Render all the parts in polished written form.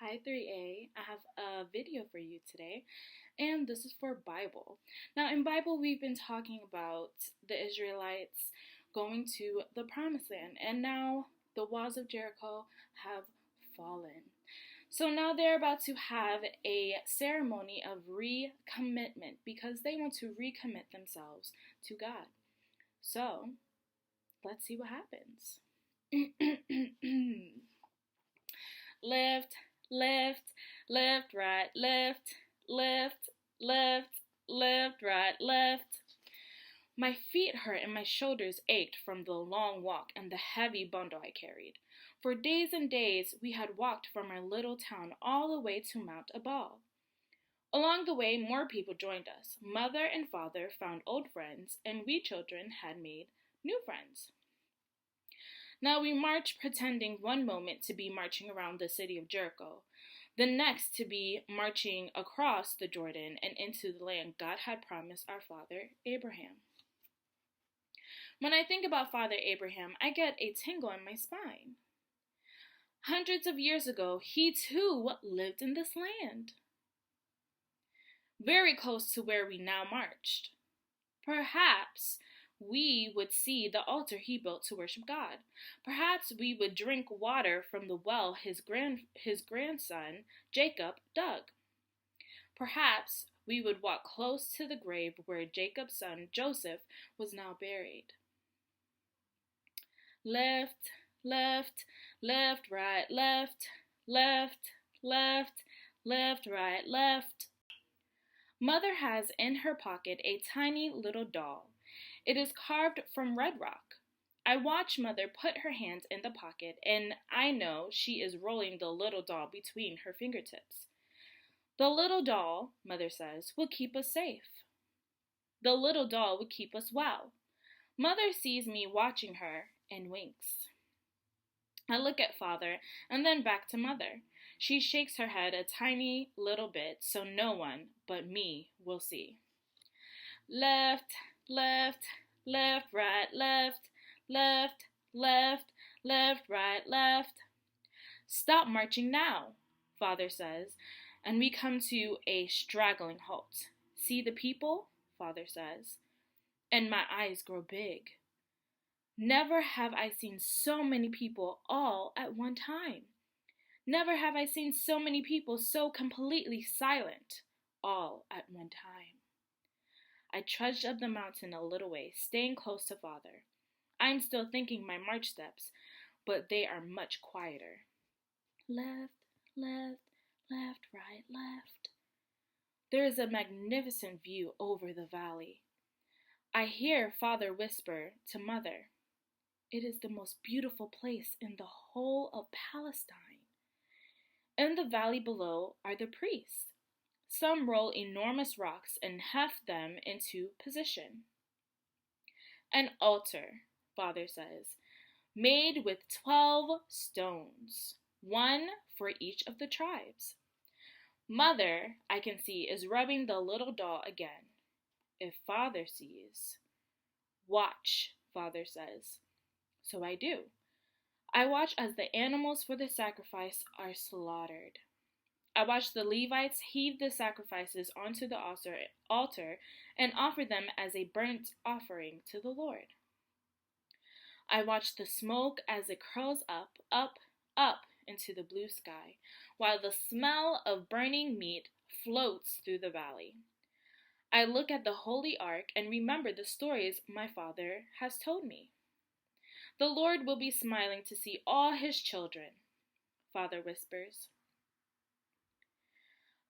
Hi 3A. I have a video for you today, and this is for Bible. Now, in Bible, we've been talking about the Israelites going to the Promised Land, and now the walls of Jericho have fallen. So now they're about to have a ceremony of recommitment because they want to recommit themselves to God. So, let's see what happens. Left, left, left, right, left, left, left, left, right, left. My feet hurt and my shoulders ached from the long walk and the heavy bundle I carried. For days and days we had walked from our little town all the way to Mount Ebal. Along the way, more people joined us. Mother and father found old friends, and we children had made new friends. Now we march pretending one moment to be marching around the city of Jericho, the next to be marching across the Jordan and into the land God had promised our father Abraham. When I think about Father Abraham, I get a tingle in my spine. Hundreds of years ago, he too lived in this land, very close to where we now marched. Perhaps we would see the altar he built to worship God. Perhaps we would drink water from the well his grandson Jacob dug. Perhaps we would walk close to the grave where Jacob's son Joseph was now buried. Left, left, left, right, left, left, left, left, right, left. Mother has in her pocket a tiny little doll. It is carved from red rock. I watch Mother put her hands in the pocket, and I know she is rolling the little doll between her fingertips. The little doll, Mother says, will keep us safe. The little doll will keep us well. Mother sees me watching her and winks. I look at Father and then back to Mother. She shakes her head a tiny little bit so no one but me will see. Left, left, left, right, left, left, left, left, right, left. Stop marching now, Father says, and we come to a straggling halt. See the people, Father says, and my eyes grow big. Never have I seen so many people all at one time. Never have I seen so many people so completely silent all at one time. I trudged up the mountain a little way, staying close to Father. I'm still thinking my march steps, but they are much quieter. Left, left, left, right, left. There is a magnificent view over the valley. I hear Father whisper to Mother, "It is the most beautiful place in the whole of Palestine." In the valley below are the priests. Some roll enormous rocks and heft them into position. An altar, Father says, made with 12 stones, one for each of the tribes. Mother, I can see, is rubbing the little doll again. If Father sees, watch, Father says. So I do. I watch as the animals for the sacrifice are slaughtered. I watch the Levites heave the sacrifices onto the altar and offer them as a burnt offering to the Lord. I watch the smoke as it curls up, up, up into the blue sky, while the smell of burning meat floats through the valley. I look at the holy ark and remember the stories my father has told me. The Lord will be smiling to see all his children, Father whispers.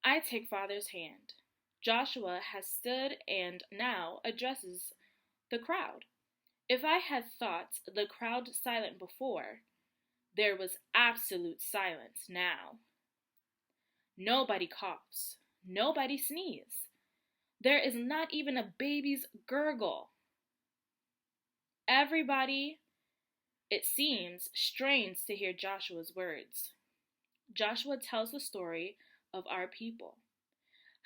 I take Father's hand. Joshua has stood and now addresses the crowd. If I had thought the crowd silent before, there was absolute silence now. Nobody coughs. Nobody sneezes. There is not even a baby's gurgle. Everybody, it seems, strains to hear Joshua's words. Joshua tells the story of our people,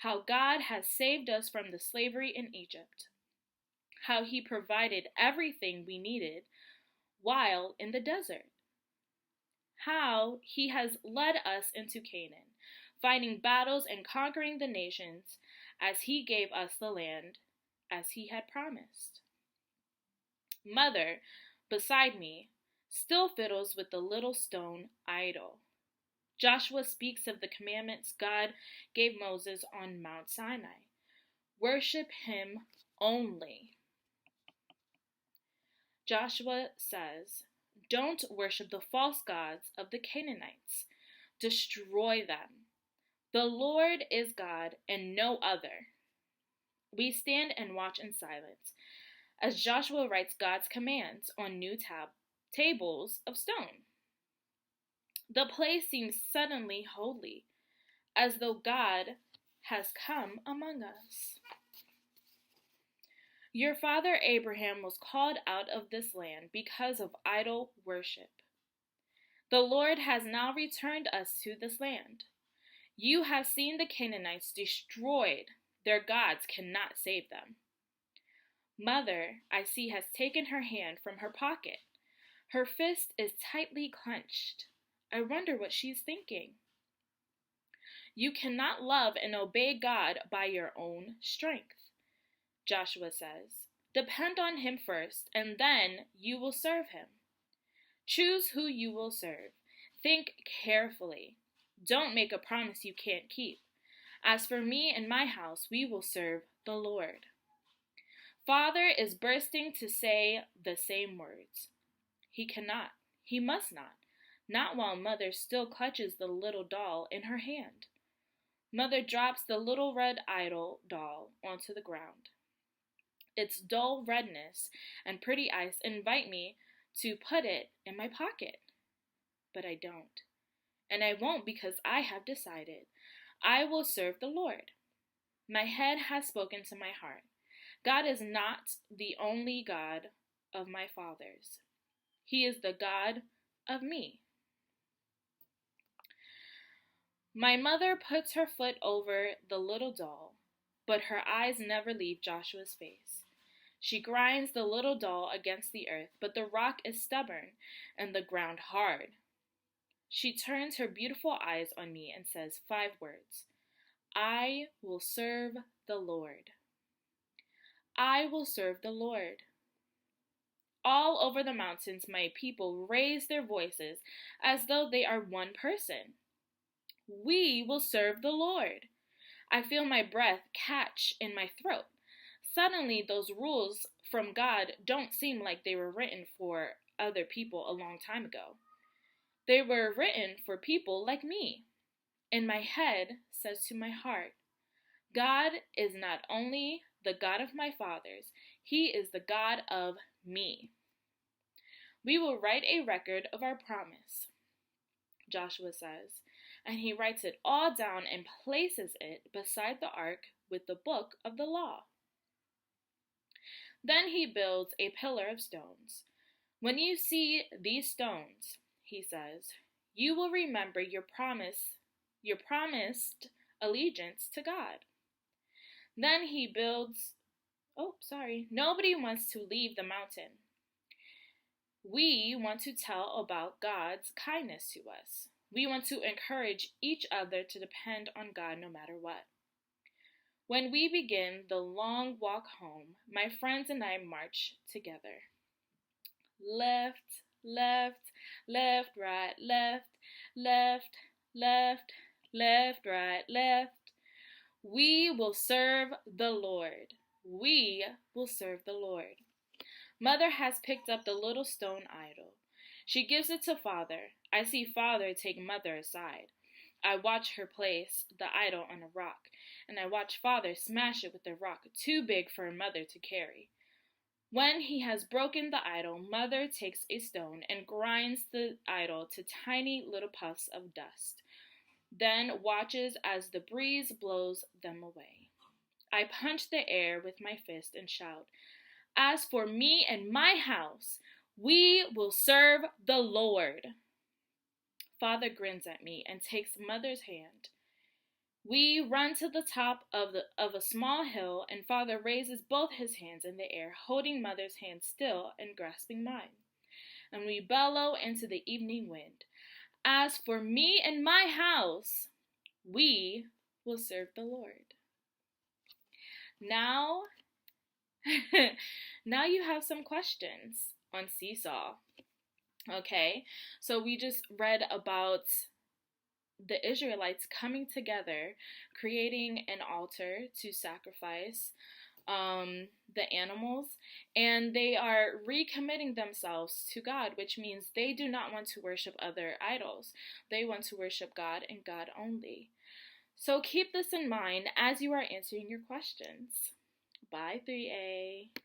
how God has saved us from the slavery in Egypt, how he provided everything we needed while in the desert, how he has led us into Canaan, fighting battles and conquering the nations as he gave us the land as he had promised. Mother, beside me, still fiddles with the little stone idol. Joshua speaks of the commandments God gave Moses on Mount Sinai. Worship him only. Joshua says, don't worship the false gods of the Canaanites. Destroy them. The Lord is God and no other. We stand and watch in silence as Joshua writes God's commands on new tables of stone. The place seems suddenly holy, as though God has come among us. Your father Abraham was called out of this land because of idol worship. The Lord has now returned us to this land. You have seen the Canaanites destroyed. Their gods cannot save them. Mother, I see, has taken her hand from her pocket. Her fist is tightly clenched. I wonder what she's thinking. You cannot love and obey God by your own strength, Joshua says. Depend on him first, and then you will serve him. Choose who you will serve. Think carefully. Don't make a promise you can't keep. As for me and my house, we will serve the Lord. Father is bursting to say the same words. He cannot. He must not while Mother still clutches the little doll in her hand. Mother drops the little red idol doll onto the ground. Its dull redness and pretty eyes invite me to put it in my pocket. But I don't. And I won't, because I have decided. I will serve the Lord. My head has spoken to my heart. God is not the only God of my fathers. He is the God of me. My mother puts her foot over the little doll, but her eyes never leave Joshua's face. She grinds the little doll against the earth, but the rock is stubborn and the ground hard. She turns her beautiful eyes on me and says 5 words. I will serve the Lord. I will serve the Lord. All over the mountains, my people raise their voices as though they are one person. We will serve the Lord. I feel my breath catch in my throat. Suddenly, those rules from God don't seem like they were written for other people a long time ago. They were written for people like me. And my head says to my heart, God is not only the God of my fathers, he is the God of me. We will write a record of our promise, Joshua says, and he writes it all down and places it beside the ark with the book of the law. Then he builds a pillar of stones. When you see these stones, he says, you will remember your promised allegiance to God. Then he builds, nobody wants to leave the mountain. We want to tell about God's kindness to us. We want to encourage each other to depend on God no matter what. When we begin the long walk home, my friends and I march together. Left, left, left, right, left, left, left, left, right, left. We will serve the Lord. We will serve the Lord. Mother has picked up the little stone idol. She gives it to Father. I see Father take Mother aside. I watch her place the idol on a rock, and I watch Father smash it with a rock too big for Mother to carry. When he has broken the idol, Mother takes a stone and grinds the idol to tiny little puffs of dust, then watches as the breeze blows them away. I punch the air with my fist and shout, as for me and my house, we will serve the Lord. Father grins at me and takes Mother's hand. We run to the top of a small hill, and Father raises both his hands in the air, holding Mother's hand still and grasping mine. And we bellow into the evening wind. As for me and my house, we will serve the Lord. Now, now you have some questions on Seesaw. Okay, so we just read about the Israelites coming together, creating an altar to sacrifice the animals, and they are recommitting themselves to God, which means they do not want to worship other idols. They want to worship God and God only. So keep this in mind as you are answering your questions. Bye, 3A.